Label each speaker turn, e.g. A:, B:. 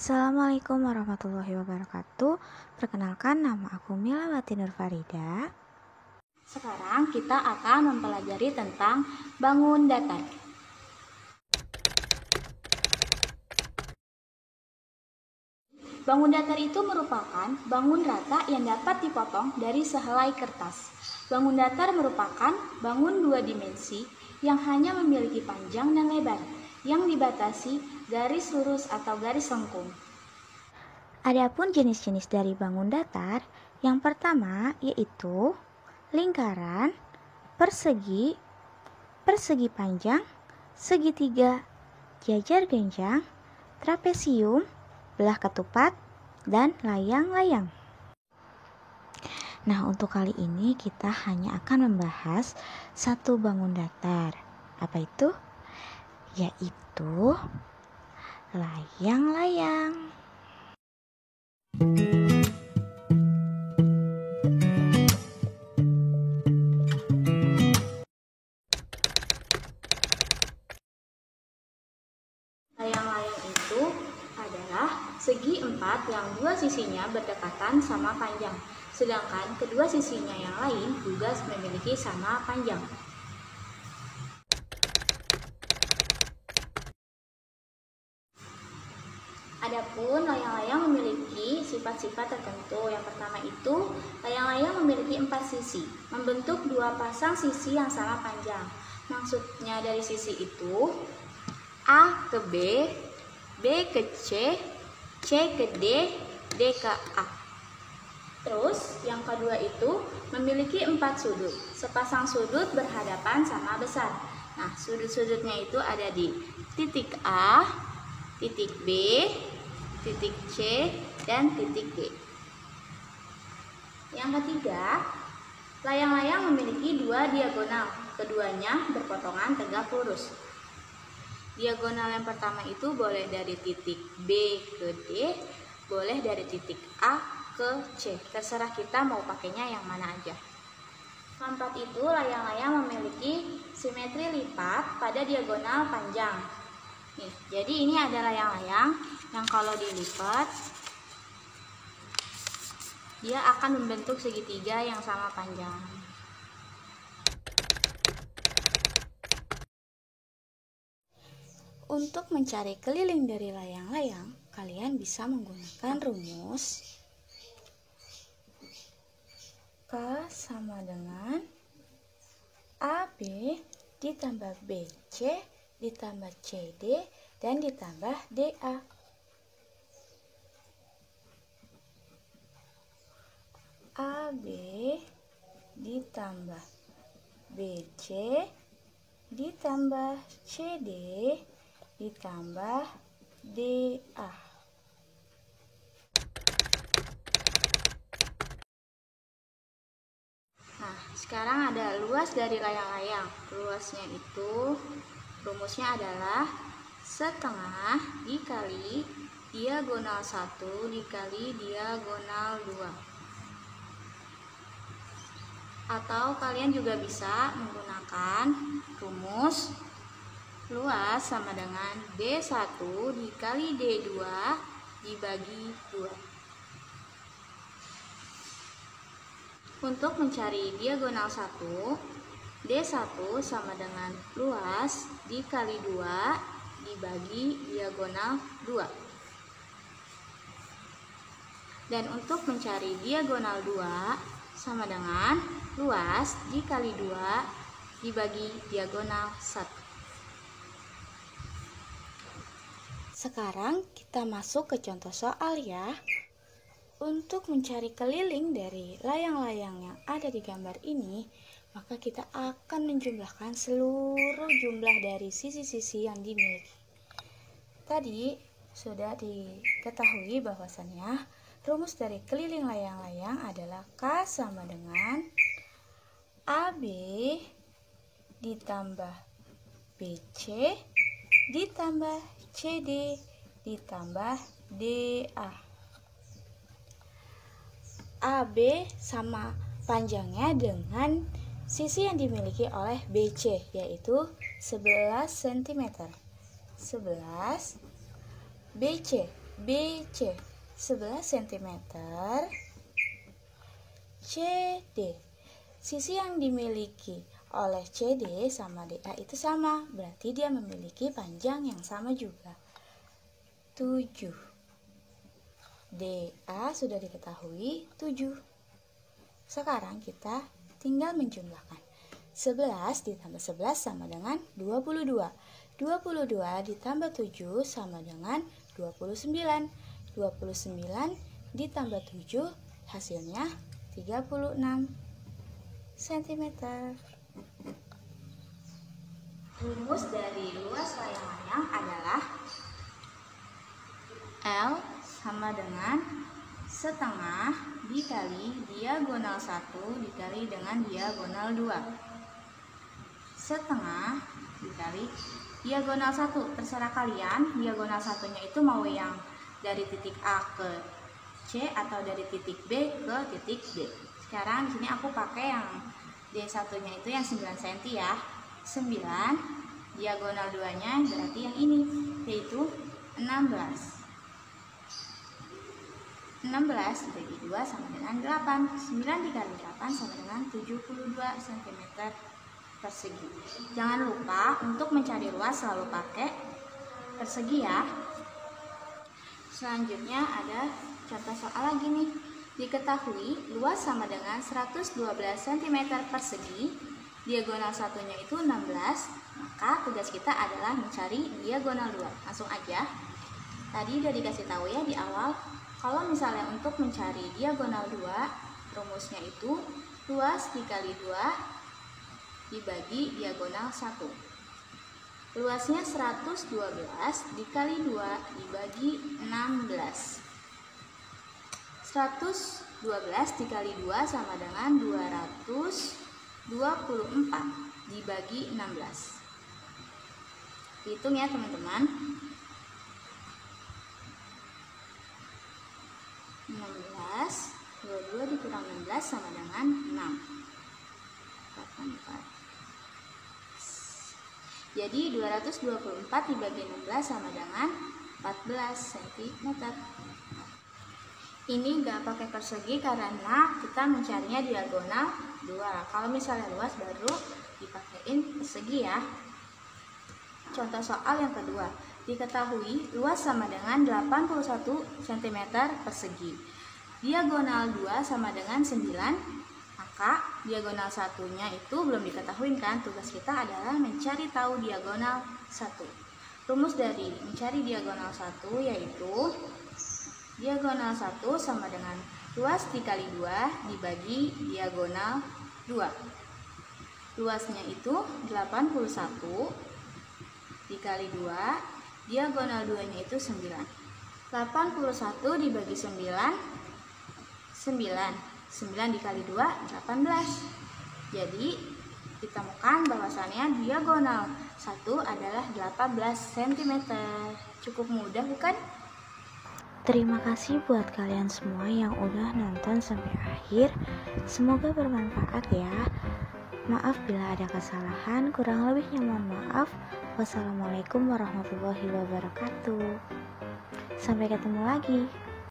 A: Assalamualaikum warahmatullahi wabarakatuh. Perkenalkan, nama aku Milawati Nur Farida.
B: Sekarang kita akan mempelajari tentang bangun datar. Bangun datar itu merupakan bangun rata yang dapat dipotong dari sehelai kertas. Bangun datar merupakan bangun dua dimensi yang hanya memiliki panjang dan lebar, yang dibatasi garis lurus atau garis lengkung.
A: Adapun jenis-jenis dari bangun datar, yang pertama yaitu lingkaran, persegi, persegi panjang, segitiga, jajar genjang, trapesium, belah ketupat, dan layang-layang. Nah, untuk kali ini kita hanya akan membahas satu bangun datar. Apa itu? Yaitu layang-layang.
B: Layang-layang itu adalah segi empat yang dua sisinya berdekatan sama panjang, sedangkan kedua sisinya yang lain juga memiliki sama panjang. Adapun layang-layang memiliki sifat-sifat tertentu. Yang pertama itu, layang-layang memiliki 4 sisi, membentuk 2 pasang sisi yang sama panjang. Maksudnya dari sisi itu, A ke B, B ke C, C ke D, D ke A. Terus yang kedua itu memiliki 4 sudut. Sepasang sudut berhadapan sama besar. Nah, sudut-sudutnya itu ada di titik A, titik B, titik C, dan titik D. Yang ketiga, layang-layang memiliki 2 diagonal. Keduanya berpotongan tegak lurus. Diagonal yang pertama itu boleh dari titik B ke D, boleh dari titik A ke C. Terserah kita mau pakainya yang mana aja. Keempat itu, layang-layang memiliki simetri lipat pada diagonal panjang. Nih, jadi ini ada layang-layang yang kalau dilipat dia akan membentuk segitiga yang sama panjang.
A: Untuk mencari keliling dari layang-layang, kalian bisa menggunakan rumus K sama dengan AB ditambah BC ditambah CD dan ditambah DA. AB ditambah BC ditambah CD ditambah DA.
B: Nah, sekarang ada luas dari layang-layang. Luasnya itu rumusnya adalah setengah dikali diagonal 1 dikali diagonal 2. Atau kalian juga bisa menggunakan rumus luas sama dengan D1 dikali D2 dibagi 2. Untuk mencari diagonal 1, D1 sama dengan luas dikali 2 dibagi diagonal 2. Dan untuk mencari diagonal 2 sama dengan luas dikali 2 dibagi diagonal 1.
A: Sekarang kita masuk ke contoh soal ya. Untuk mencari keliling dari layang-layang yang ada di gambar ini, maka kita akan menjumlahkan seluruh jumlah dari sisi-sisi yang dimiliki. Tadi sudah diketahui bahwasannya rumus dari keliling layang-layang adalah K sama dengan AB ditambah BC ditambah CD ditambah DA. AB sama panjangnya dengan sisi yang dimiliki oleh BC, yaitu 11 cm. 11 BC. BC 11 cm. CD, sisi yang dimiliki oleh CD sama DA itu sama, berarti dia memiliki panjang yang sama juga, 7. DA sudah diketahui 7. Sekarang kita tinggal menjumlahkan. 11 ditambah 11 sama dengan 22. 22 ditambah 7 sama dengan 29. 29 ditambah 7 hasilnya 36 cm.
B: Rumus dari luas layang-layang adalah L sama dengan setengah dikali diagonal 1 dikali dengan diagonal 2. Setengah dikali diagonal 1, terserah kalian diagonal satunya itu mau yang dari titik A ke C atau dari titik B ke titik D. Sekarang di sini aku pakai yang D1 nya itu yang 9 cm ya. 9 diagonal 2 nya berarti yang ini, yaitu 16. 16 dibagi 2 sama dengan 8. 9 dikali 8 sama dengan 72 cm persegi. Jangan lupa untuk mencari luas selalu pakai persegi ya. Selanjutnya ada contoh soal lagi nih. Diketahui luas sama dengan 112 cm persegi, diagonal satunya itu 16, maka tugas kita adalah mencari diagonal 2. Langsung aja. Tadi udah dikasih tahu ya di awal, kalau misalnya untuk mencari diagonal 2, rumusnya itu luas dikali 2 dibagi diagonal 1. Luasnya 112 dikali 2 dibagi 16. 112 dikali 2 sama dengan 224 dibagi 16. Hitung ya teman-teman. 16, 22 dikurang 16 sama dengan 6. 84. Jadi 224 dibagi 16 sama dengan 14 cm. Ini gak pakai persegi karena kita mencarinya diagonal 2. Kalau misalnya luas baru dipakein persegi ya. Contoh soal yang kedua. Diketahui luas sama dengan 81 cm persegi. Diagonal 2 sama dengan 9. Maka diagonal satunya itu belum diketahui kan. Tugas kita adalah mencari tahu diagonal 1. Rumus dari mencari diagonal 1 yaitu diagonal 1 sama dengan luas dikali 2 dibagi diagonal 2. Luasnya itu 81 dikali 2, diagonal 2 nya itu 9. 81 dibagi 9, 9 dikali 2, 18. Jadi ditemukan bahwasannya diagonal 1 adalah 18 cm. Cukup mudah bukan?
A: Terima kasih buat kalian semua yang udah nonton sampai akhir. Semoga bermanfaat ya. Maaf bila ada kesalahan, kurang lebihnya mohon maaf. Wassalamualaikum warahmatullahi wabarakatuh. Sampai ketemu lagi.